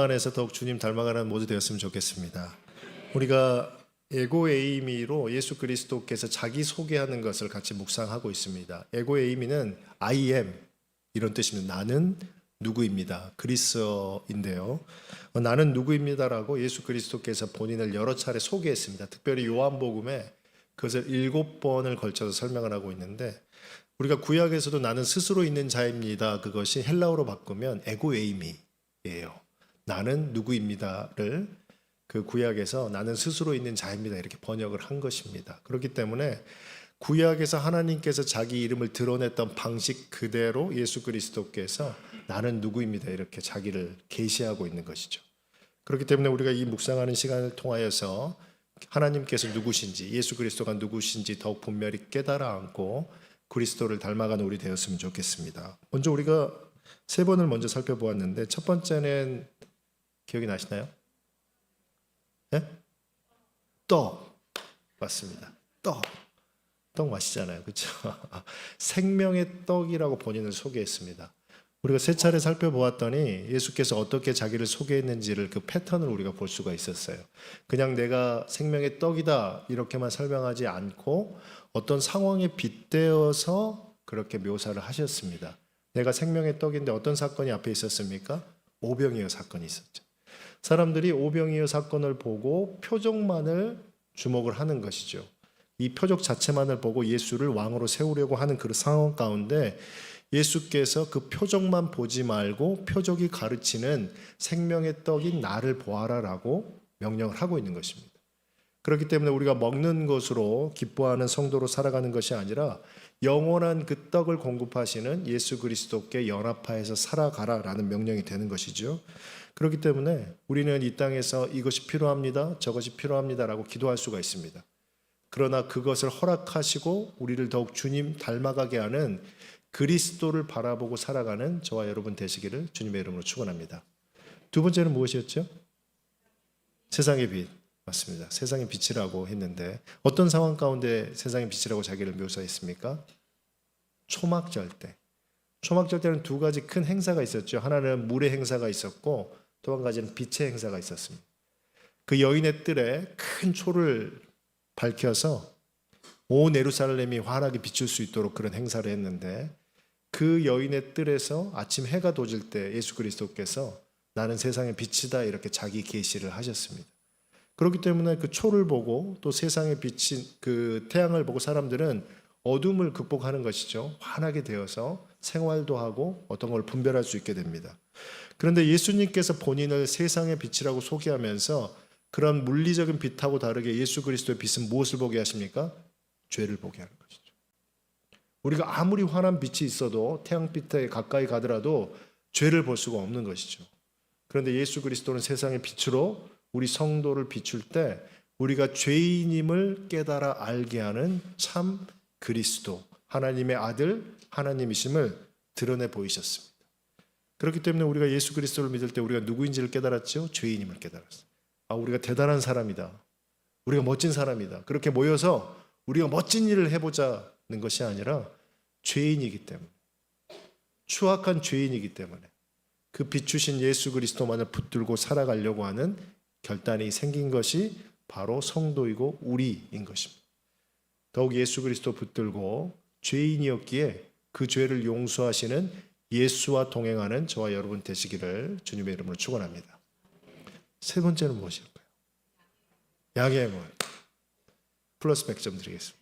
안에서 더욱 주님 닮아가는 모두 되었으면 좋겠습니다. 우리가 에고에이미로 예수 그리스도께서 자기 소개하는 것을 같이 묵상하고 있습니다. 에고에이미는 I am 이런 뜻입니다. 나는 누구입니다. 그리스어인데요. 나는 누구입니다라고 예수 그리스도께서 본인을 여러 차례 소개했습니다. 특별히 요한복음에 그것을 7번을 걸쳐서 설명을 하고 있는데, 우리가 구약에서도 나는 스스로 있는 자입니다, 그것이 헬라어로 바꾸면 에고에이미예요. 나는 누구입니다를 그 구약에서 나는 스스로 있는 자입니다 이렇게 번역을 한 것입니다. 그렇기 때문에 구약에서 하나님께서 자기 이름을 드러냈던 방식 그대로 예수 그리스도께서 나는 누구입니다 이렇게 자기를 계시하고 있는 것이죠. 그렇기 때문에 우리가 이 묵상하는 시간을 통하여서 하나님께서 누구신지, 예수 그리스도가 누구신지 더욱 분명히 깨달아 안고 그리스도를 닮아가는 우리 되었으면 좋겠습니다. 먼저 우리가 세 번을 먼저 살펴보았는데, 첫 번째는 기억이 나시나요? 네? 떡. 맞습니다. 떡 맛있잖아요. 그렇죠? 생명의 떡이라고 본인을 소개했습니다. 우리가 세 차례 살펴보았더니 예수께서 어떻게 자기를 소개했는지를 그 패턴을 우리가 볼 수가 있었어요. 그냥 내가 생명의 떡이다 이렇게만 설명하지 않고 어떤 상황에 빗대어서 그렇게 묘사를 하셨습니다. 내가 생명의 떡인데 어떤 사건이 앞에 있었습니까? 오병이어 사건이 있었죠. 사람들이 오병이어 사건을 보고 표적만을 주목을 하는 것이죠. 이 표적 자체만을 보고 예수를 왕으로 세우려고 하는 그 상황 가운데 예수께서 그 표적만 보지 말고 표적이 가르치는 생명의 떡인 나를 보아라라고 명령을 하고 있는 것입니다. 그렇기 때문에 우리가 먹는 것으로 기뻐하는 성도로 살아가는 것이 아니라 영원한 그 떡을 공급하시는 예수 그리스도께 연합하여서 살아가라라는 명령이 되는 것이죠. 그렇기 때문에 우리는 이 땅에서 이것이 필요합니다, 저것이 필요합니다라고 기도할 수가 있습니다. 그러나 그것을 허락하시고 우리를 더욱 주님 닮아가게 하는 그리스도를 바라보고 살아가는 저와 여러분 되시기를 주님의 이름으로 축원합니다. 두 번째는 무엇이었죠? 세상의 빛. 맞습니다. 세상의 빛이라고 했는데 어떤 상황 가운데 세상의 빛이라고 자기를 묘사했습니까? 초막절 때. 초막절 때는 두 가지 큰 행사가 있었죠. 하나는 물의 행사가 있었고 또 한 가지는 빛의 행사가 있었습니다. 그 여인의 뜰에 큰 초를 밝혀서 온 예루살렘이 환하게 비출 수 있도록 그런 행사를 했는데, 그 여인의 뜰에서 아침 해가 도질 때 예수 그리스도께서 나는 세상의 빛이다 이렇게 자기 계시를 하셨습니다. 그렇기 때문에 그 초를 보고 또 세상의 빛인 그 태양을 보고 사람들은 어둠을 극복하는 것이죠. 환하게 되어서 생활도 하고 어떤 걸 분별할 수 있게 됩니다. 그런데 예수님께서 본인을 세상의 빛이라고 소개하면서 그런 물리적인 빛하고 다르게 예수 그리스도의 빛은 무엇을 보게 하십니까? 죄를 보게 하는 것이죠. 우리가 아무리 환한 빛이 있어도 태양빛에 가까이 가더라도 죄를 볼 수가 없는 것이죠. 그런데 예수 그리스도는 세상의 빛으로 우리 성도를 비출 때 우리가 죄인임을 깨달아 알게 하는 참 그리스도, 하나님의 아들, 하나님이심을 드러내 보이셨습니다. 그렇기 때문에 우리가 예수 그리스도를 믿을 때 우리가 누구인지를 깨달았죠? 죄인임을 깨달았어요. 우리가 대단한 사람이다, 우리가 멋진 사람이다, 그렇게 모여서 우리가 멋진 일을 해보자는 것이 아니라 죄인이기 때문에, 추악한 죄인이기 때문에 그 비추신 예수 그리스도만을 붙들고 살아가려고 하는 결단이 생긴 것이 바로 성도이고 우리인 것입니다. 더욱 예수 그리스도 붙들고 죄인이었기에 그 죄를 용서하시는 예수와 동행하는 저와 여러분 되시기를 주님의 이름으로 축원합니다. 세 번째는 무엇일까요? 양의 문. 플러스 100점 드리겠습니다.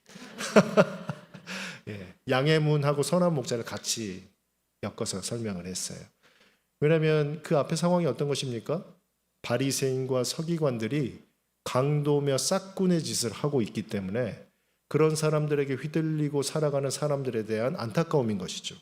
예, 양의 문하고 선한 목자를 같이 엮어서 설명을 했어요. 왜냐하면 그 앞에 상황이 어떤 것입니까? 바리새인과 서기관들이 강도며 싹군의 짓을 하고 있기 때문에 그런 사람들에게 휘둘리고 살아가는 사람들에 대한 안타까움인 것이죠.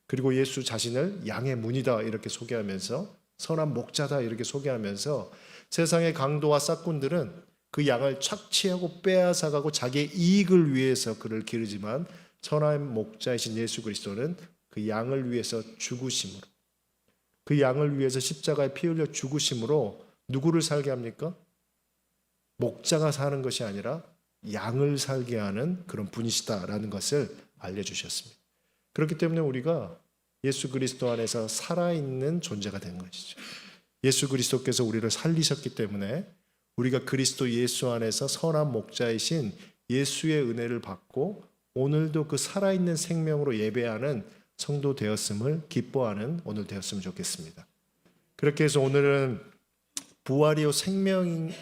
그리고 예수 자신을 양의 문이다 이렇게 소개하면서, 선한 목자다 이렇게 소개하면서 세상의 강도와 싹군들은 그 양을 착취하고 빼앗아가고 자기의 이익을 위해서 그를 기르지만 선한 목자이신 예수 그리스도는 그 양을 위해서 죽으심으로, 그 양을 위해서 십자가에 피 흘려 죽으심으로 누구를 살게 합니까? 목자가 사는 것이 아니라 양을 살게 하는 그런 분이시다라는 것을 알려주셨습니다. 그렇기 때문에 우리가 예수 그리스도 안에서 살아있는 존재가 된 것이죠. 예수 그리스도께서 우리를 살리셨기 때문에 우리가 그리스도 예수 안에서 선한 목자이신 예수의 은혜를 받고 오늘도 그 살아있는 생명으로 예배하는 성도 되었음을 기뻐하는 오늘 되었으면 좋겠습니다. 그렇게 해서 오늘은 부활이요 생명인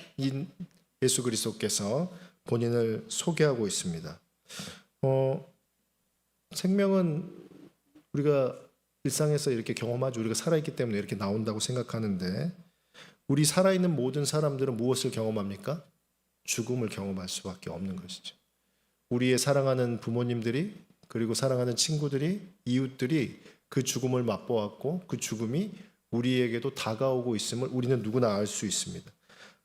예수 그리스도께서 본인을 소개하고 있습니다. 생명은 우리가 일상에서 이렇게 경험하죠. 우리가 살아있기 때문에 이렇게 나온다고 생각하는데 우리 살아있는 모든 사람들은 무엇을 경험합니까? 죽음을 경험할 수밖에 없는 것이죠. 우리의 사랑하는 부모님들이 그리고 사랑하는 친구들이 이웃들이 그 죽음을 맛보았고 그 죽음이 우리에게도 다가오고 있음을 우리는 누구나 알 수 있습니다.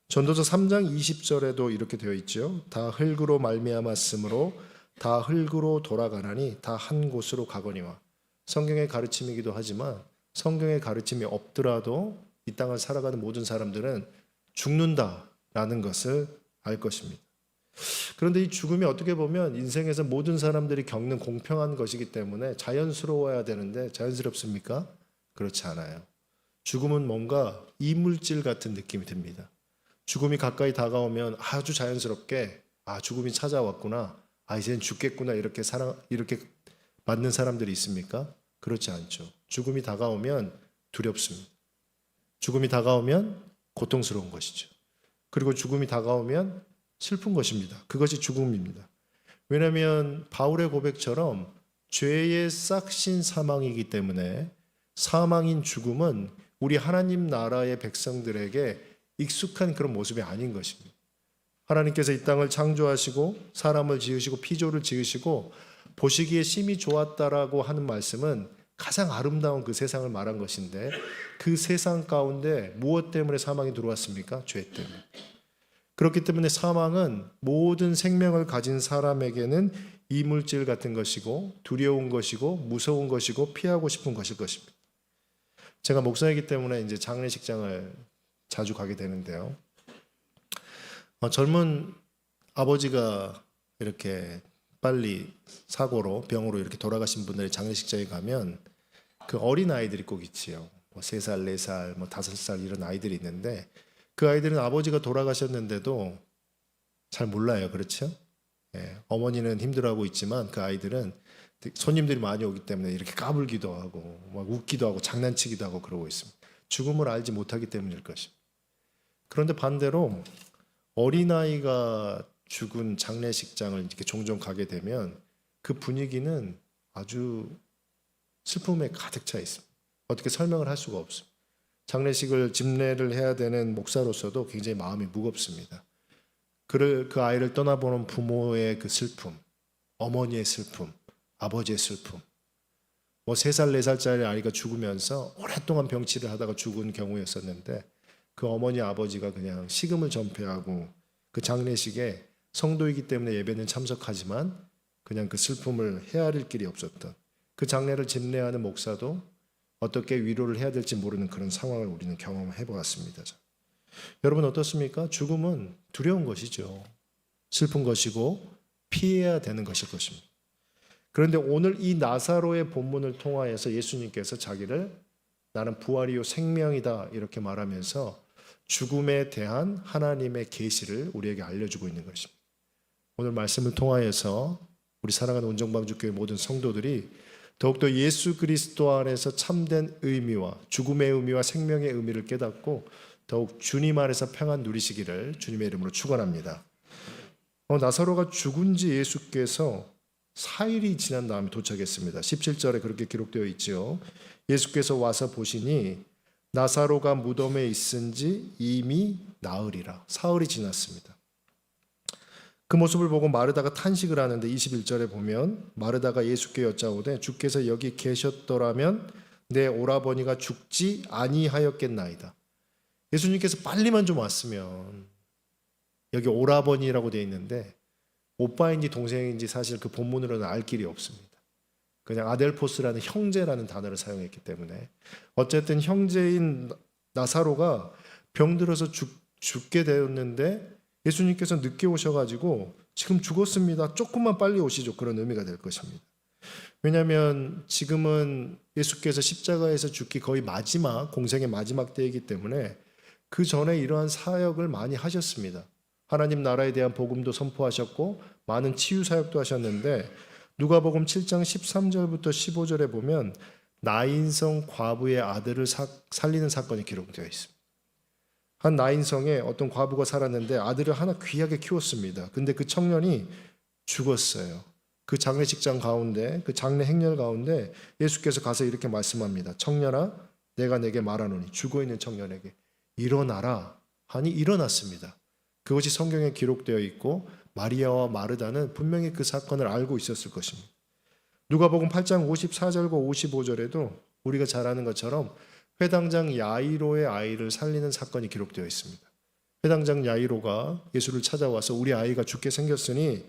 전도서 3장 20절에도 이렇게 되어 있죠. 다 흙으로 말미암았으므로 다 흙으로 돌아가나니 다 한 곳으로 가거니와. 성경의 가르침이기도 하지만 성경의 가르침이 없더라도 이 땅을 살아가는 모든 사람들은 죽는다라는 것을 알 것입니다. 그런데 이 죽음이 어떻게 보면 인생에서 모든 사람들이 겪는 공평한 것이기 때문에 자연스러워야 되는데 자연스럽습니까? 그렇지 않아요. 죽음은 뭔가 이물질 같은 느낌이 듭니다. 죽음이 가까이 다가오면 아주 자연스럽게 죽음이 찾아왔구나. 이제는 죽겠구나. 이렇게 맞는 사람들이 있습니까? 그렇지 않죠. 죽음이 다가오면 두렵습니다. 죽음이 다가오면 고통스러운 것이죠. 그리고 죽음이 다가오면 슬픈 것입니다. 그것이 죽음입니다. 왜냐하면 바울의 고백처럼 죄의 싹신 사망이기 때문에 사망인 죽음은 우리 하나님 나라의 백성들에게 익숙한 그런 모습이 아닌 것입니다. 하나님께서 이 땅을 창조하시고 사람을 지으시고 피조를 지으시고 보시기에 심히 좋았다라고 하는 말씀은 가장 아름다운 그 세상을 말한 것인데 그 세상 가운데 무엇 때문에 사망이 들어왔습니까? 죄 때문에. 그렇기 때문에 사망은 모든 생명을 가진 사람에게는 이물질 같은 것이고 두려운 것이고 무서운 것이고 피하고 싶은 것일 것입니다. 제가 목사이기 때문에 이제 장례식장을 자주 가게 되는데요. 젊은 아버지가 이렇게 빨리 사고로 병으로 이렇게 돌아가신 분들의 장례식장에 가면 그 어린 아이들이 꼭 있지요. 3살, 4살, 5살 이런 아이들이 있는데 그 아이들은 아버지가 돌아가셨는데도 잘 몰라요. 그렇죠? 어머니는 힘들어하고 있지만 그 아이들은 손님들이 많이 오기 때문에 이렇게 까불기도 하고 막 웃기도 하고 장난치기도 하고 그러고 있습니다. 죽음을 알지 못하기 때문일 것입니다. 그런데 반대로 어린아이가 죽은 장례식장을 이렇게 종종 가게 되면 그 분위기는 아주 슬픔에 가득 차 있습니다. 어떻게 설명을 할 수가 없습니다. 장례식을 집례를 해야 되는 목사로서도 굉장히 마음이 무겁습니다. 그 아이를 떠나보는 부모의 그 슬픔, 어머니의 슬픔, 아버지의 슬픔. 3살, 4살짜리 아이가 죽으면서 오랫동안 병치를 하다가 죽은 경우였었는데 그 어머니, 아버지가 그냥 식음을 전폐하고 그 장례식에 성도이기 때문에 예배는 참석하지만 그냥 그 슬픔을 헤아릴 길이 없었던 그 장례를 집례하는 목사도 어떻게 위로를 해야 될지 모르는 그런 상황을 우리는 경험해 보았습니다. 여러분 어떻습니까? 죽음은 두려운 것이죠. 슬픈 것이고 피해야 되는 것일 것입니다. 그런데 오늘 이 나사로의 본문을 통하여서 예수님께서 자기를 나는 부활이요 생명이다 이렇게 말하면서 죽음에 대한 하나님의 계시를 우리에게 알려주고 있는 것입니다. 오늘 말씀을 통하여서 우리 사랑하는 온정방주교회 모든 성도들이 더욱더 예수 그리스도 안에서 참된 의미와 죽음의 의미와 생명의 의미를 깨닫고 더욱 주님 안에서 평안 누리시기를 주님의 이름으로 축원합니다. 나사로가 죽은 지 예수께서 4일이 지난 다음에 도착했습니다. 17절에 그렇게 기록되어 있죠. 예수께서 와서 보시니 나사로가 무덤에 있은 지 이미 나흘이라. 사흘이 지났습니다. 그 모습을 보고 마르다가 탄식을 하는데 21절에 보면 마르다가 예수께 여짜오되 주께서 여기 계셨더라면 내 오라버니가 죽지 아니하였겠나이다. 예수님께서 빨리만 좀 왔으면. 여기 오라버니라고 되어 있는데 오빠인지 동생인지 사실 그 본문으로는 알 길이 없습니다. 그냥 아델포스라는 형제라는 단어를 사용했기 때문에 어쨌든 형제인 나사로가 병들어서 죽게 되었는데 예수님께서 늦게 오셔가지고 지금 죽었습니다. 조금만 빨리 오시죠. 그런 의미가 될 것입니다. 왜냐하면 지금은 예수께서 십자가에서 죽기 거의 마지막, 공생의 마지막 때이기 때문에 그 전에 이러한 사역을 많이 하셨습니다. 하나님 나라에 대한 복음도 선포하셨고 많은 치유 사역도 하셨는데, 누가복음 7장 13절부터 15절에 보면 나인성 과부의 아들을 살리는 사건이 기록되어 있습니다. 한 나인성에 어떤 과부가 살았는데 아들을 하나 귀하게 키웠습니다. 근데 그 청년이 죽었어요. 그 장례식장 가운데, 그 장례 행렬 가운데 예수께서 가서 이렇게 말씀합니다. 청년아, 내가 내게 말하노니, 죽어있는 청년에게 일어나라 하니 일어났습니다. 그것이 성경에 기록되어 있고 마리아와 마르다는 분명히 그 사건을 알고 있었을 것입니다. 누가복음 8장 54절과 55절에도 우리가 잘 아는 것처럼 회당장 야이로의 아이를 살리는 사건이 기록되어 있습니다. 회당장 야이로가 예수를 찾아와서 우리 아이가 죽게 생겼으니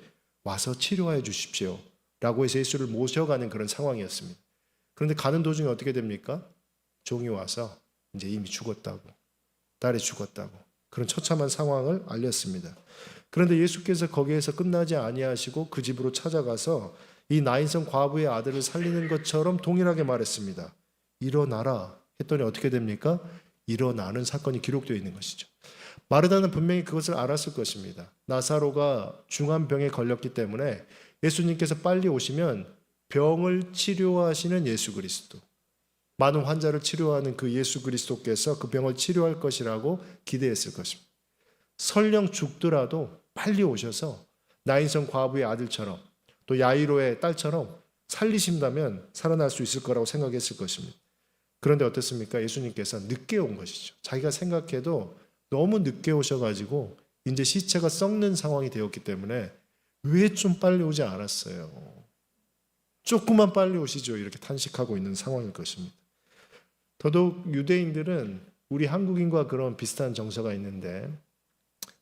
와서 치료해 주십시오 라고 해서 예수를 모셔가는 그런 상황이었습니다. 그런데 가는 도중에 어떻게 됩니까? 종이 와서 이제 이미 죽었다고, 딸이 죽었다고, 그런 처참한 상황을 알렸습니다. 그런데 예수께서 거기에서 끝나지 아니하시고 그 집으로 찾아가서 이 나인성 과부의 아들을 살리는 것처럼 동일하게 말했습니다. 일어나라 했더니 어떻게 됩니까? 일어나는 사건이 기록되어 있는 것이죠. 마르다는 분명히 그것을 알았을 것입니다. 나사로가 중한 병에 걸렸기 때문에 예수님께서 빨리 오시면 병을 치료하시는 예수 그리스도, 많은 환자를 치료하는 그 예수 그리스도께서 그 병을 치료할 것이라고 기대했을 것입니다. 설령 죽더라도 빨리 오셔서 나인성 과부의 아들처럼 또 야이로의 딸처럼 살리신다면 살아날 수 있을 거라고 생각했을 것입니다. 그런데 어떻습니까? 예수님께서 늦게 온 것이죠. 자기가 생각해도 너무 늦게 오셔가지고 이제 시체가 썩는 상황이 되었기 때문에 왜 좀 빨리 오지 않았어요? 조금만 빨리 오시죠. 이렇게 탄식하고 있는 상황일 것입니다. 더더욱 유대인들은 우리 한국인과 그런 비슷한 정서가 있는데,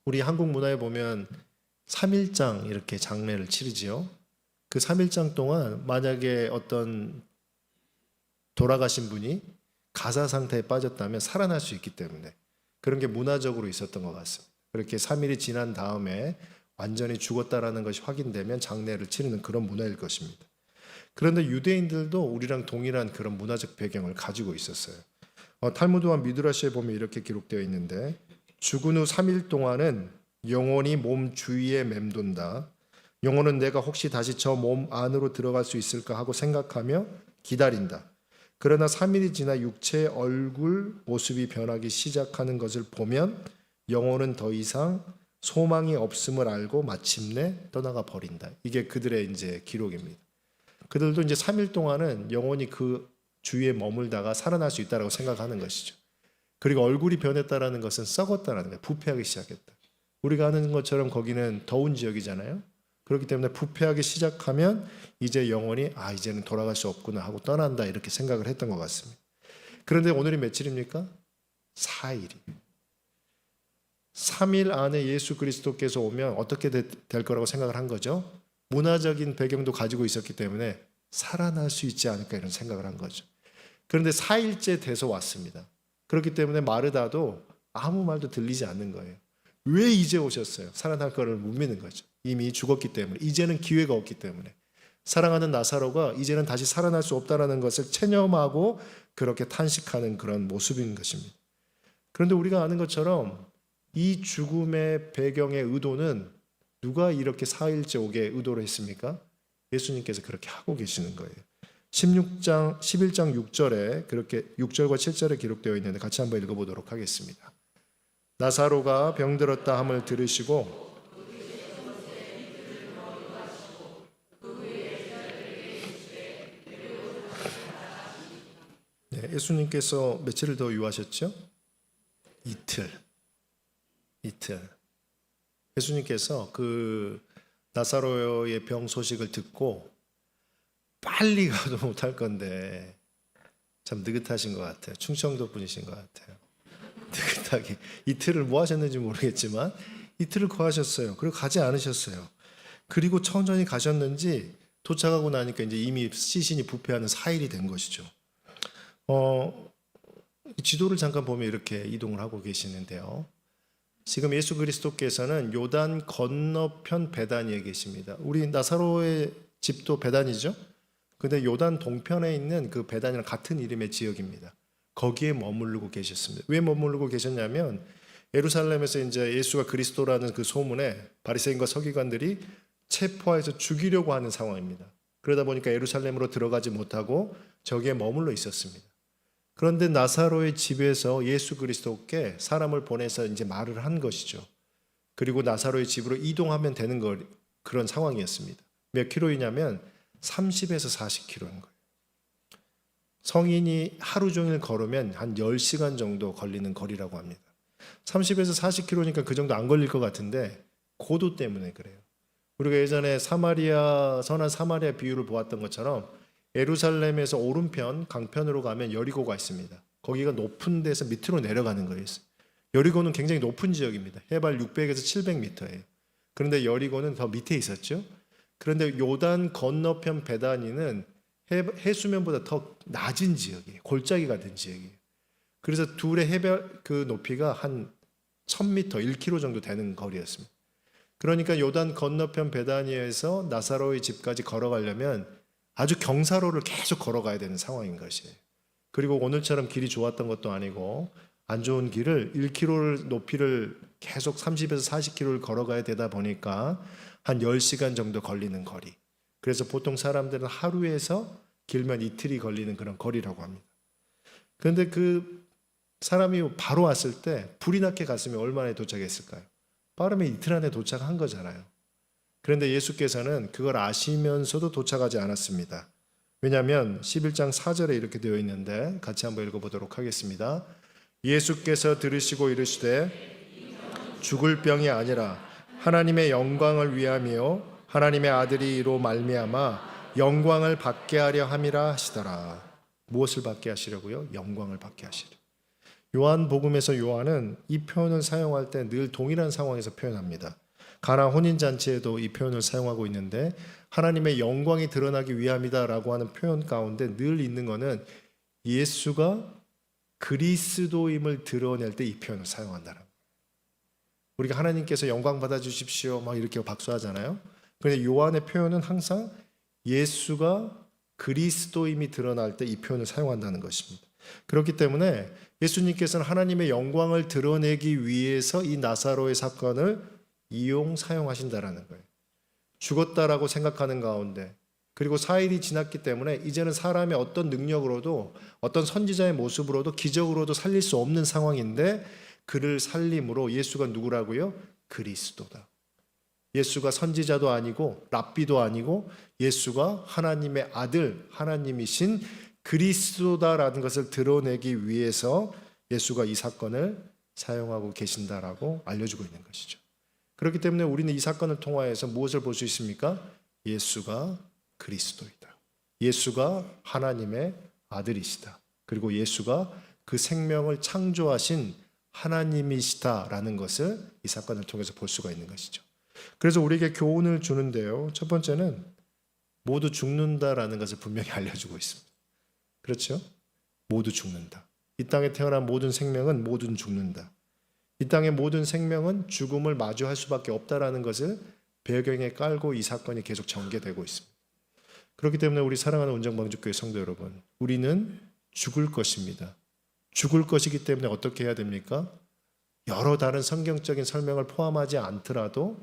우리 한국 문화에 보면 3일장 이렇게 장례를 치르지요. 그 3일장 동안 만약에 어떤 돌아가신 분이 가사 상태에 빠졌다면 살아날 수 있기 때문에 그런 게 문화적으로 있었던 것 같습니다. 그렇게 3일이 지난 다음에 완전히 죽었다라는 것이 확인되면 장례를 치르는 그런 문화일 것입니다. 그런데 유대인들도 우리랑 동일한 그런 문화적 배경을 가지고 있었어요. 탈무드와 미드라시에 보면 이렇게 기록되어 있는데, 죽은 후 3일 동안은 영혼이 몸 주위에 맴돈다. 영혼은 내가 혹시 다시 저 몸 안으로 들어갈 수 있을까 하고 생각하며 기다린다. 그러나 3일이 지나 육체의 얼굴 모습이 변하기 시작하는 것을 보면 영혼은 더 이상 소망이 없음을 알고 마침내 떠나가 버린다. 이게 그들의 이제 기록입니다. 그들도 이제 3일 동안은 영혼이 그 주위에 머물다가 살아날 수 있다고 생각하는 것이죠. 그리고 얼굴이 변했다라는 것은 썩었다라는 거예요. 부패하기 시작했다. 우리가 아는 것처럼 거기는 더운 지역이잖아요. 그렇기 때문에 부패하기 시작하면 이제 영혼이 이제는 돌아갈 수 없구나 하고 떠난다, 이렇게 생각을 했던 것 같습니다. 그런데 오늘이 며칠입니까? 4일이. 3일 안에 예수 그리스도께서 오면 어떻게 될 거라고 생각을 한 거죠? 문화적인 배경도 가지고 있었기 때문에 살아날 수 있지 않을까 이런 생각을 한 거죠. 그런데 4일째 돼서 왔습니다. 그렇기 때문에 마르다도 아무 말도 들리지 않는 거예요. 왜 이제 오셨어요? 살아날 거를 못 믿는 거죠. 이미 죽었기 때문에, 이제는 기회가 없기 때문에. 사랑하는 나사로가 이제는 다시 살아날 수 없다는 것을 체념하고 그렇게 탄식하는 그런 모습인 것입니다. 그런데 우리가 아는 것처럼 이 죽음의 배경의 의도는 누가 이렇게 4일째 오게 의도를 했습니까? 예수님께서 그렇게 하고 계시는 거예요. 11장 6절에 그렇게 6절과 7절에 기록되어 있는데 같이 한번 읽어보도록 하겠습니다. 나사로가 병들었다 함을 들으시고 예수님께서 며칠을 더 유하셨죠? 이틀. 예수님께서 그 나사로의 병 소식을 듣고 빨리 가도 못할 건데 참 느긋하신 것 같아요. 충청도 분이신 것 같아요. 느긋하게 이틀을 뭐 하셨는지 모르겠지만 이틀을 거하셨어요. 그리고 가지 않으셨어요. 그리고 천천히 가셨는지 도착하고 나니까 이제 이미 시신이 부패하는 4일이 된 것이죠. 지도를 잠깐 보면 이렇게 이동을 하고 계시는데요. 지금 예수 그리스도께서는 요단 건너편 베다니에 계십니다. 우리 나사로의 집도 베다니죠. 근데 요단 동편에 있는 그 베다니랑 같은 이름의 지역입니다. 거기에 머무르고 계셨습니다. 왜 머무르고 계셨냐면 예루살렘에서 이제 예수가 그리스도라는 그 소문에 바리새인과 서기관들이 체포해서 죽이려고 하는 상황입니다. 그러다 보니까 예루살렘으로 들어가지 못하고 저기에 머물러 있었습니다. 그런데 나사로의 집에서 예수 그리스도께 사람을 보내서 이제 말을 한 것이죠. 그리고 나사로의 집으로 이동하면 되는 그런 상황이었습니다. 몇 킬로이냐면 30에서 40킬로인 거예요. 성인이 하루 종일 걸으면 한 10시간 정도 걸리는 거리라고 합니다. 30에서 40킬로니까 그 정도 안 걸릴 것 같은데 고도 때문에 그래요. 우리가 예전에 선한 사마리아 비유를 보았던 것처럼 예루살렘에서 오른편 강편으로 가면 여리고가 있습니다. 거기가 높은 데서 밑으로 내려가는 거예요. 여리고는 굉장히 높은 지역입니다. 해발 600에서 700m예요. 그런데 여리고는 더 밑에 있었죠. 그런데 요단 건너편 베다니는 해수면보다 더 낮은 지역이에요. 골짜기가 된 지역이에요. 그래서 둘의 해발 그 높이가 한 1000m, 1km 정도 되는 거리였습니다. 그러니까 요단 건너편 베다니에서 나사로의 집까지 걸어가려면 아주 경사로를 계속 걸어가야 되는 상황인 것이에요. 그리고 오늘처럼 길이 좋았던 것도 아니고 안 좋은 길을 1km 높이를 계속 30에서 40km를 걸어가야 되다 보니까 한 10시간 정도 걸리는 거리. 그래서 보통 사람들은 하루에서 길면 이틀이 걸리는 그런 거리라고 합니다. 그런데 그 사람이 바로 왔을 때 불이 났게 갔으면 얼마나 도착했을까요? 빠르면 이틀 안에 도착한 거잖아요. 그런데 예수께서는 그걸 아시면서도 도착하지 않았습니다. 왜냐하면 11장 4절에 이렇게 되어 있는데 같이 한번 읽어보도록 하겠습니다. 예수께서 들으시고 이르시되 죽을 병이 아니라 하나님의 영광을 위함이요 하나님의 아들이 이로 말미암아 영광을 받게 하려 함이라 하시더라. 무엇을 받게 하시려고요? 영광을 받게 하시려. 요한복음에서 요한은 이 표현을 사용할 때 늘 동일한 상황에서 표현합니다. 가나 혼인잔치에도 이 표현을 사용하고 있는데 하나님의 영광이 드러나기 위함이다라고 하는 표현 가운데 늘 있는 것은 예수가 그리스도임을 드러낼 때 이 표현을 사용한다는 거예요. 우리가 하나님께서 영광 받아주십시오 막 이렇게 박수하잖아요. 그런데 요한의 표현은 항상 예수가 그리스도임이 드러날 때 이 표현을 사용한다는 것입니다. 그렇기 때문에 예수님께서는 하나님의 영광을 드러내기 위해서 이 나사로의 사건을 사용하신다라는 거예요. 죽었다라고 생각하는 가운데 그리고 4일이 지났기 때문에 이제는 사람의 어떤 능력으로도 어떤 선지자의 모습으로도 기적으로도 살릴 수 없는 상황인데 그를 살림으로 예수가 누구라고요? 그리스도다. 예수가 선지자도 아니고 랍비도 아니고 예수가 하나님의 아들, 하나님이신 그리스도다라는 것을 드러내기 위해서 예수가 이 사건을 사용하고 계신다라고 알려주고 있는 것이죠. 그렇기 때문에 우리는 이 사건을 통하여서 무엇을 볼 수 있습니까? 예수가 그리스도이다. 예수가 하나님의 아들이시다. 그리고 예수가 그 생명을 창조하신 하나님이시다라는 것을 이 사건을 통해서 볼 수가 있는 것이죠. 그래서 우리에게 교훈을 주는데요. 첫 번째는 모두 죽는다라는 것을 분명히 알려주고 있습니다. 그렇죠? 모두 죽는다. 이 땅에 태어난 모든 생명은 모두 죽는다. 이 땅의 모든 생명은 죽음을 마주할 수밖에 없다라는 것을 배경에 깔고 이 사건이 계속 전개되고 있습니다. 그렇기 때문에 우리 사랑하는 운정방주교회 성도 여러분, 우리는 죽을 것입니다. 죽을 것이기 때문에 어떻게 해야 됩니까? 여러 다른 성경적인 설명을 포함하지 않더라도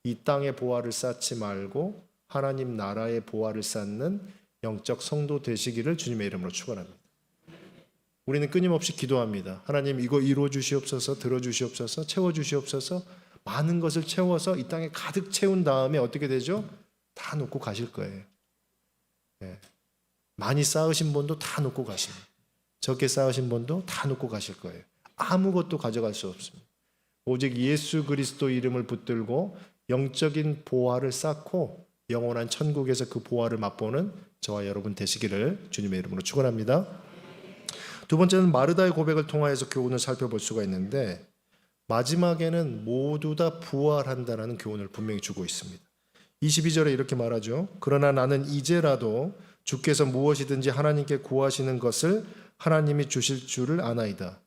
이 땅의 보화를 쌓지 말고 하나님 나라의 보화를 쌓는 영적 성도 되시기를 주님의 이름으로 축원합니다. 우리는 끊임없이 기도합니다. 하나님 이거 이루어 주시옵소서, 들어 주시옵소서, 채워 주시옵소서. 많은 것을 채워서 이 땅에 가득 채운 다음에 어떻게 되죠? 다 놓고 가실 거예요. 네. 많이 쌓으신 분도 다 놓고 가십니다. 적게 쌓으신 분도 다 놓고 가실 거예요. 아무것도 가져갈 수 없습니다. 오직 예수 그리스도 이름을 붙들고 영적인 보화를 쌓고 영원한 천국에서 그 보화를 맛보는 저와 여러분 되시기를 주님의 이름으로 축원합니다. 두 번째는 마르다의 고백을 통하여서 교훈을 살펴볼 수가 있는데 마지막에는 모두 다 부활한다라는 교훈을 분명히 주고 있습니다. 22절에 이렇게 말하죠. 그러나 나는 이제라도 주께서 무엇이든지 하나님께 구하시는 것을 하나님이 주실 줄을 아나이다.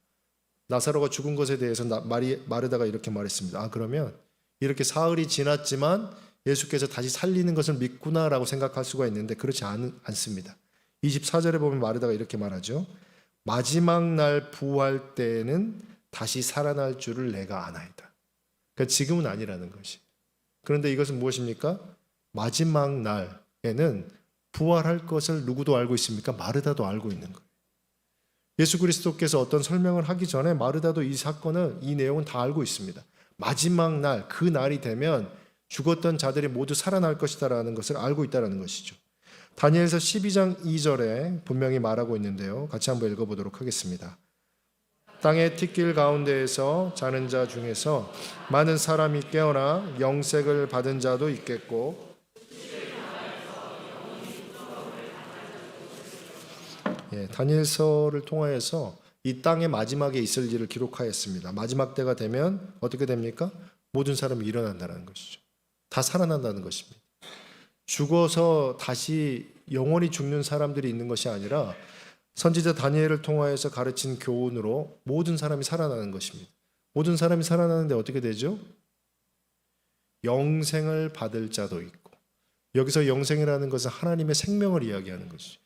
나사로가 죽은 것에 대해서 마르다가 이렇게 말했습니다. 그러면 이렇게 사흘이 지났지만 예수께서 다시 살리는 것을 믿구나라고 생각할 수가 있는데 그렇지 않습니다. 24절에 보면 마르다가 이렇게 말하죠. 마지막 날 부활 때에는 다시 살아날 줄을 내가 아나이다. 그러니까 지금은 아니라는 것이. 그런데 이것은 무엇입니까? 마지막 날에는 부활할 것을 누구도 알고 있습니까? 마르다도 알고 있는 거예요. 예수 그리스도께서 어떤 설명을 하기 전에 마르다도 이 사건을, 이 내용은 다 알고 있습니다. 마지막 날, 그 날이 되면 죽었던 자들이 모두 살아날 것이다라는 것을 알고 있다는 것이죠. 다니엘서 12장 2절에 분명히 말하고 있는데요. 같이 한번 읽어보도록 하겠습니다. 땅의 틱길 가운데에서 자는 자 중에서 많은 사람이 깨어나 영생을 받은 자도 있겠고, 다니엘서를 통하여서 이 땅의 마지막에 있을 일을 기록하였습니다. 마지막 때가 되면 어떻게 됩니까? 모든 사람이 일어난다는 것이죠. 다 살아난다는 것입니다. 죽어서 다시 영원히 죽는 사람들이 있는 것이 아니라 선지자 다니엘을 통하여서 가르친 교훈으로 모든 사람이 살아나는 것입니다. 모든 사람이 살아나는데 어떻게 되죠? 영생을 받을 자도 있고, 여기서 영생이라는 것은 하나님의 생명을 이야기하는 것이죠.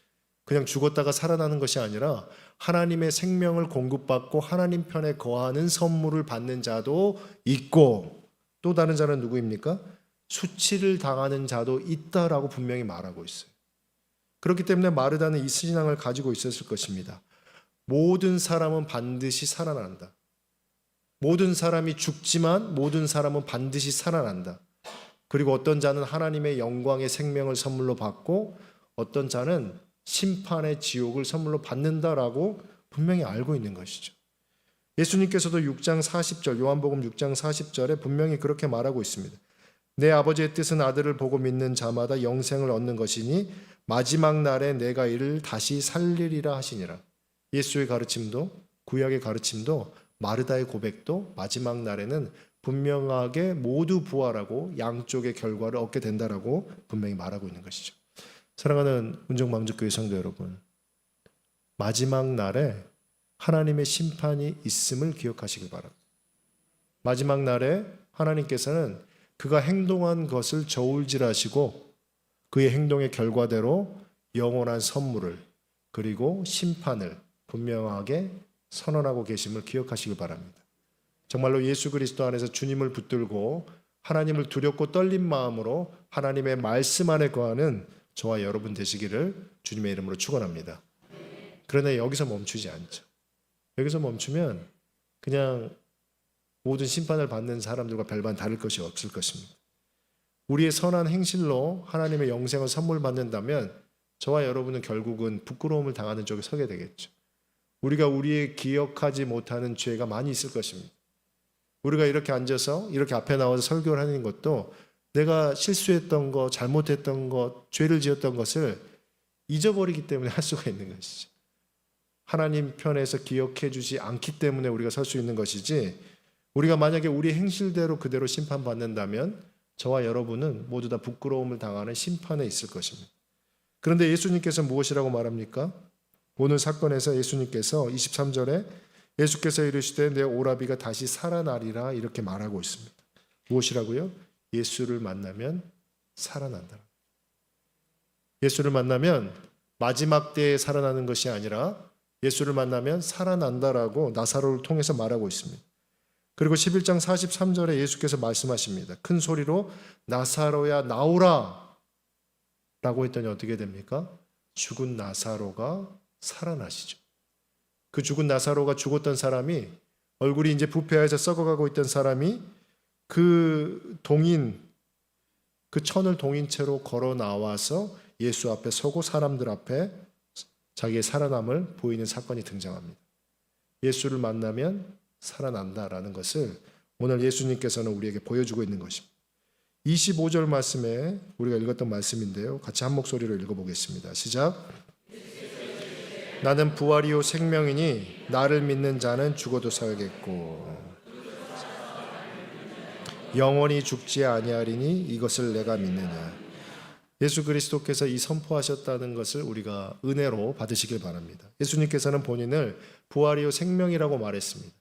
그냥 죽었다가 살아나는 것이 아니라 하나님의 생명을 공급받고 하나님 편에 거하는 선물을 받는 자도 있고, 또 다른 자는 누구입니까? 수치를 당하는 자도 있다라고 분명히 말하고 있어요. 그렇기 때문에 마르다는 이 신앙을 가지고 있었을 것입니다. 모든 사람은 반드시 살아난다. 모든 사람이 죽지만 모든 사람은 반드시 살아난다. 그리고 어떤 자는 하나님의 영광의 생명을 선물로 받고 어떤 자는 심판의 지옥을 선물로 받는다라고 분명히 알고 있는 것이죠. 예수님께서도 6장 40절, 요한복음 6장 40절에 분명히 그렇게 말하고 있습니다. 내 아버지의 뜻은 아들을 보고 믿는 자마다 영생을 얻는 것이니 마지막 날에 내가 이를 다시 살리리라 하시니라. 예수의 가르침도, 구약의 가르침도, 마르다의 고백도 마지막 날에는 분명하게 모두 부활하고 양쪽의 결과를 얻게 된다라고 분명히 말하고 있는 것이죠. 사랑하는 운정방주교회 성도 여러분, 마지막 날에 하나님의 심판이 있음을 기억하시길 바랍니다. 마지막 날에 하나님께서는 그가 행동한 것을 저울질하시고 그의 행동의 결과대로 영원한 선물을 그리고 심판을 분명하게 선언하고 계심을 기억하시길 바랍니다. 정말로 예수 그리스도 안에서 주님을 붙들고 하나님을 두렵고 떨린 마음으로 하나님의 말씀 안에 거하는 저와 여러분 되시기를 주님의 이름으로 축원합니다. 그러나 여기서 멈추지 않죠. 여기서 멈추면 그냥 모든 심판을 받는 사람들과 별반 다를 것이 없을 것입니다. 우리의 선한 행실로 하나님의 영생을 선물 받는다면 저와 여러분은 결국은 부끄러움을 당하는 쪽에 서게 되겠죠. 우리가 우리의 기억하지 못하는 죄가 많이 있을 것입니다. 우리가 이렇게 앉아서 이렇게 앞에 나와서 설교를 하는 것도 내가 실수했던 것, 잘못했던 것, 죄를 지었던 것을 잊어버리기 때문에 할 수가 있는 것이죠. 하나님 편에서 기억해 주지 않기 때문에 우리가 설 수 있는 것이지, 우리가 만약에 우리 행실대로 그대로 심판받는다면 저와 여러분은 모두 다 부끄러움을 당하는 심판에 있을 것입니다. 그런데 예수님께서 무엇이라고 말합니까? 오늘 사건에서 예수님께서 23절에 예수께서 이르시되 내 오라비가 다시 살아나리라 이렇게 말하고 있습니다. 무엇이라고요? 예수를 만나면 살아난다. 예수를 만나면 마지막 때에 살아나는 것이 아니라 예수를 만나면 살아난다라고 나사로를 통해서 말하고 있습니다. 그리고 11장 43절에 예수께서 말씀하십니다. 큰 소리로 나사로야 나오라 라고 했더니 어떻게 됩니까? 죽은 나사로가 살아나시죠. 그 죽은 나사로가 죽었던 사람이, 얼굴이 이제 부패해서 썩어가고 있던 사람이 그 동인, 그 천을 동인 채로 걸어 나와서 예수 앞에 서고 사람들 앞에 자기의 살아남을 보이는 사건이 등장합니다. 예수를 만나면 살아난다라는 것을 오늘 예수님께서는 우리에게 보여주고 있는 것입니다. 25절 말씀에 우리가 읽었던 말씀인데요. 같이 한 목소리로 읽어보겠습니다. 시작. 나는 부활이요 생명이니 나를 믿는 자는 죽어도 살겠고 영원히 죽지 아니하리니 이것을 내가 믿느냐. 예수 그리스도께서 이 선포하셨다는 것을 우리가 은혜로 받으시길 바랍니다. 예수님께서는 본인을 부활이요 생명이라고 말했습니다.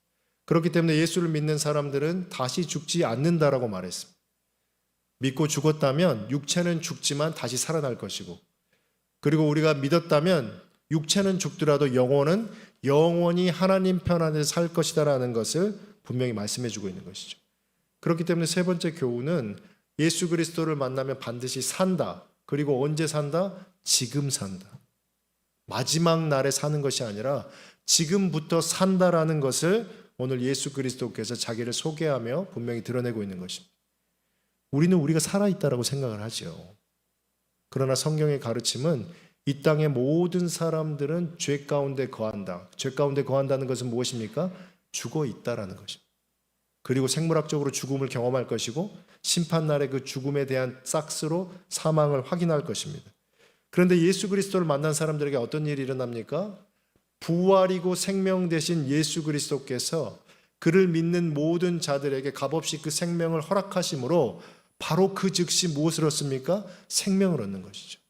그렇기 때문에 예수를 믿는 사람들은 다시 죽지 않는다라고 말했습니다. 믿고 죽었다면 육체는 죽지만 다시 살아날 것이고, 그리고 우리가 믿었다면 육체는 죽더라도 영혼은 영원히 하나님 편 안에서 살 것이다라는 것을 분명히 말씀해 주고 있는 것이죠. 그렇기 때문에 세 번째 교훈은 예수 그리스도를 만나면 반드시 산다. 그리고 언제 산다? 지금 산다. 마지막 날에 사는 것이 아니라 지금부터 산다라는 것을 오늘 예수 그리스도께서 자기를 소개하며 분명히 드러내고 있는 것입니다. 우리는 우리가 살아있다라고 생각을 하죠. 그러나 성경의 가르침은 이 땅의 모든 사람들은 죄 가운데 거한다. 죄 가운데 거한다는 것은 무엇입니까? 죽어 있다라는 것입니다. 그리고 생물학적으로 죽음을 경험할 것이고 심판날에 그 죽음에 대한 싹스로 사망을 확인할 것입니다. 그런데 예수 그리스도를 만난 사람들에게 어떤 일이 일어납니까? 부활이고 생명 되신 예수 그리스도께서 그를 믿는 모든 자들에게 값없이 그 생명을 허락하심으로 바로 그 즉시 무엇을 얻습니까? 생명을 얻는 것이죠.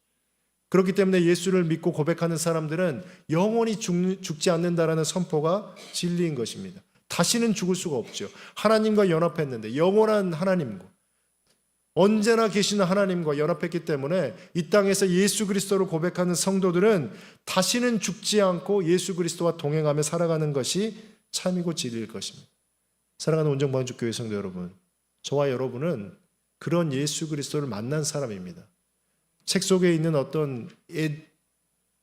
그렇기 때문에 예수를 믿고 고백하는 사람들은 영원히 죽지 않는다라는 선포가 진리인 것입니다. 다시는 죽을 수가 없죠. 하나님과 연합했는데, 영원한 하나님과 언제나 계시는 하나님과 연합했기 때문에 이 땅에서 예수 그리스도를 고백하는 성도들은 다시는 죽지 않고 예수 그리스도와 동행하며 살아가는 것이 참이고 진리일 것입니다. 사랑하는 온정방주교회 성도 여러분, 저와 여러분은 그런 예수 그리스도를 만난 사람입니다. 책 속에 있는 어떤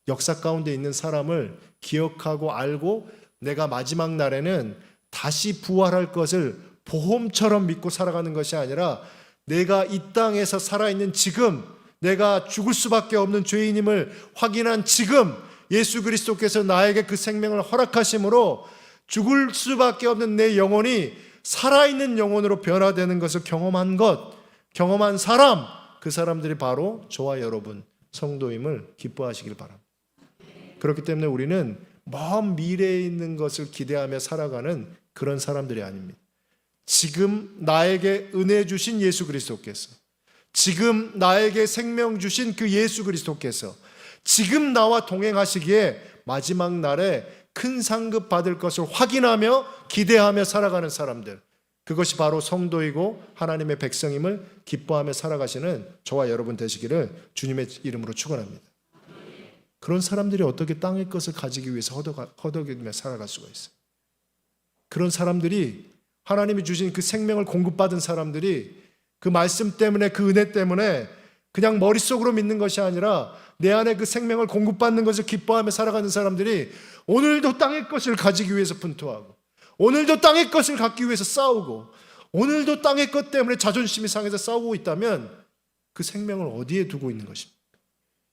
역사 가운데 있는 사람을 기억하고 알고 내가 마지막 날에는 다시 부활할 것을 보험처럼 믿고 살아가는 것이 아니라 내가 이 땅에서 살아있는 지금, 내가 죽을 수밖에 없는 죄인임을 확인한 지금 예수 그리스도께서 나에게 그 생명을 허락하심으로 죽을 수밖에 없는 내 영혼이 살아있는 영혼으로 변화되는 것을 경험한 사람, 그 사람들이 바로 저와 여러분 성도임을 기뻐하시길 바랍니다. 그렇기 때문에 우리는 먼 미래에 있는 것을 기대하며 살아가는 그런 사람들이 아닙니다. 지금 나에게 은혜 주신 예수 그리스도께서, 지금 나에게 생명 주신 그 예수 그리스도께서 지금 나와 동행하시기에 마지막 날에 큰 상급 받을 것을 확인하며 기대하며 살아가는 사람들, 그것이 바로 성도이고 하나님의 백성임을 기뻐하며 살아가시는 저와 여러분 되시기를 주님의 이름으로 축원합니다. 그런 사람들이 어떻게 땅의 것을 가지기 위해서 허덕이며 살아갈 수가 있어요? 그런 사람들이, 하나님이 주신 그 생명을 공급받은 사람들이 그 말씀 때문에, 그 은혜 때문에 그냥 머릿속으로 믿는 것이 아니라 내 안에 그 생명을 공급받는 것을 기뻐하며 살아가는 사람들이 오늘도 땅의 것을 가지기 위해서 분투하고, 오늘도 땅의 것을 갖기 위해서 싸우고, 오늘도 땅의 것 때문에 자존심이 상해서 싸우고 있다면 그 생명을 어디에 두고 있는 것입니까?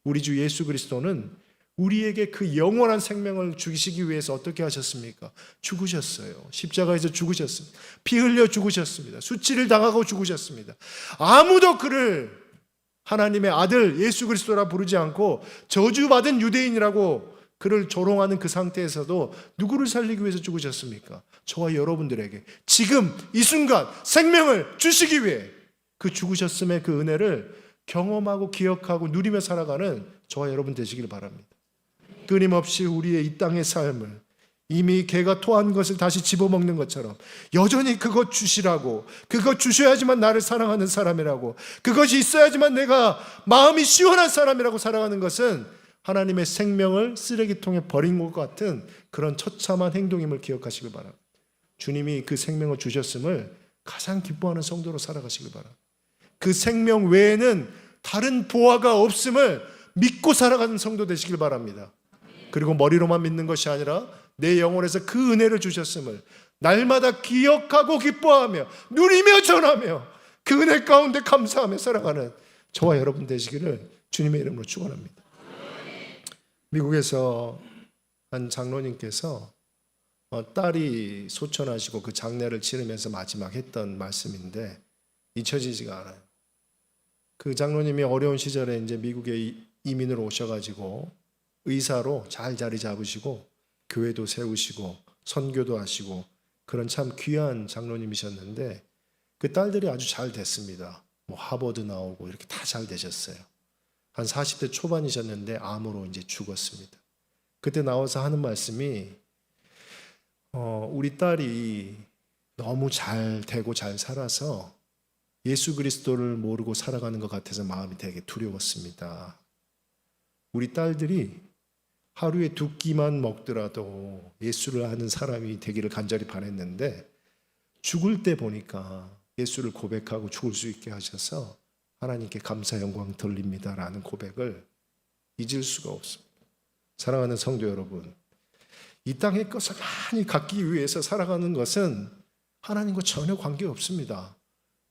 우리 주 예수 그리스도는 우리에게 그 영원한 생명을 주시기 위해서 어떻게 하셨습니까? 죽으셨어요. 십자가에서 죽으셨습니다. 피 흘려 죽으셨습니다. 수치를 당하고 죽으셨습니다. 아무도 그를 하나님의 아들 예수 그리스도라 부르지 않고 저주받은 유대인이라고 그를 조롱하는 그 상태에서도 누구를 살리기 위해서 죽으셨습니까? 저와 여러분들에게 지금 이 순간 생명을 주시기 위해 그 죽으셨음의 그 은혜를 경험하고 기억하고 누리며 살아가는 저와 여러분 되시길 바랍니다. 끊임없이 우리의 이 땅의 삶을 이미 개가 토한 것을 다시 집어먹는 것처럼 여전히 그것 주시라고, 그것 주셔야지만 나를 사랑하는 사람이라고, 그것이 있어야지만 내가 마음이 시원한 사람이라고 살아가는 것은 하나님의 생명을 쓰레기통에 버린 것 같은 그런 처참한 행동임을 기억하시길 바랍니다. 주님이 그 생명을 주셨음을 가장 기뻐하는 성도로 살아가시길 바랍니다. 그 생명 외에는 다른 보화가 없음을 믿고 살아가는 성도 되시길 바랍니다. 그리고 머리로만 믿는 것이 아니라 내 영혼에서 그 은혜를 주셨음을 날마다 기억하고 기뻐하며 누리며 전하며 그 은혜 가운데 감사하며 살아가는 저와 여러분 되시기를 주님의 이름으로 축원합니다. 미국에서 한 장로님께서 딸이 소천하시고 그 장례를 치르면서 마지막 했던 말씀인데 잊혀지지가 않아요. 그 장로님이 어려운 시절에 이제 미국에 이민을 오셔가지고 의사로 잘 자리 잡으시고 교회도 세우시고 선교도 하시고 그런 참 귀한 장로님이셨는데 그 딸들이 아주 잘 됐습니다. 뭐 하버드 나오고 이렇게 다 잘 되셨어요. 한 40대 초반이셨는데 암으로 이제 죽었습니다. 그때 나와서 하는 말씀이 우리 딸이 너무 잘 되고 잘 살아서 예수 그리스도를 모르고 살아가는 것 같아서 마음이 되게 두려웠습니다. 우리 딸들이 하루에 2끼만 먹더라도 예수를 아는 사람이 되기를 간절히 바랬는데 죽을 때 보니까 예수를 고백하고 죽을 수 있게 하셔서 하나님께 감사 영광 돌립니다라는 고백을 잊을 수가 없습니다. 사랑하는 성도 여러분, 이 땅의 것을 많이 갖기 위해서 살아가는 것은 하나님과 전혀 관계없습니다.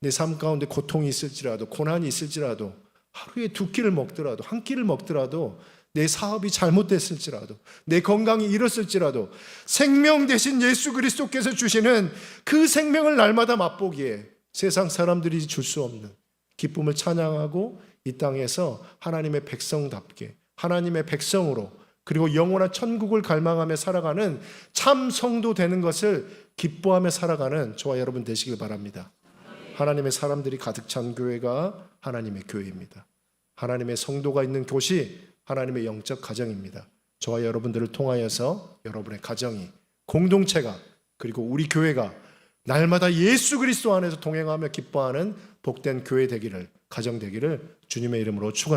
내 삶 가운데 고통이 있을지라도 고난이 있을지라도 하루에 2끼를 먹더라도 한 끼를 먹더라도 내 사업이 잘못됐을지라도 내 건강이 잃었을지라도 생명 대신 예수 그리스도께서 주시는 그 생명을 날마다 맛보기에 세상 사람들이 줄 수 없는 기쁨을 찬양하고 이 땅에서 하나님의 백성답게 하나님의 백성으로 그리고 영원한 천국을 갈망하며 살아가는 참 성도 되는 것을 기뻐하며 살아가는 저와 여러분 되시길 바랍니다. 하나님의 사람들이 가득 찬 교회가 하나님의 교회입니다. 하나님의 성도가 있는 곳이 하나님의 영적 가정입니다. 저와 여러분들을 통하여서 여러분의 가정이 공동체가 그리고 우리 교회가 날마다 예수 그리스도 안에서 동행하며 기뻐하는 복된 교회 되기를 가정 되기를 주님의 이름으로 축원합니다.